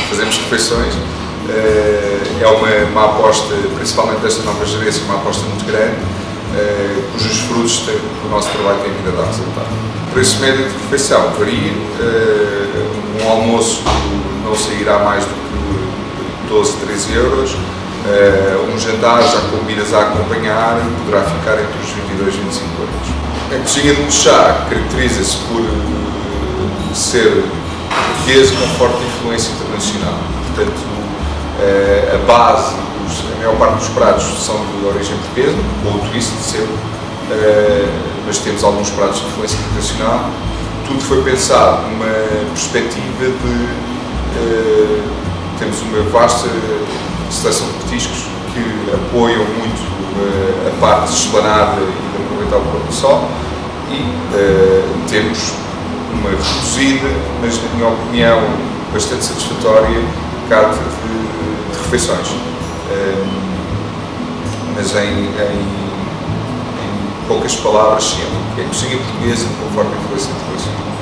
fazemos refeições. É uma aposta, principalmente desta nova gerência, uma aposta muito grande, cujos frutos o nosso trabalho tem vindo a dar resultado. O preço médio de refeição varia, um almoço não sairá mais do que 12, 13 euros, um jantar já com bebidas a acompanhar poderá ficar entre os 22 e 25 euros. A cozinha do chá caracteriza-se por ser portuguesa com forte influência internacional, portanto a base, a maior parte dos pratos são de origem portuguesa, ou o twist sempre, mas temos alguns pratos de influência internacional. Tudo foi pensado numa perspectiva de temos uma vasta seleção de petiscos que apoiam muito a parte de esplanada e de aproveitar o próprio sol e temos uma reduzida, mas na minha opinião bastante satisfatória, carta de refeições, mas em poucas palavras, sim, é a cozinha portuguesa com forte influência internacional.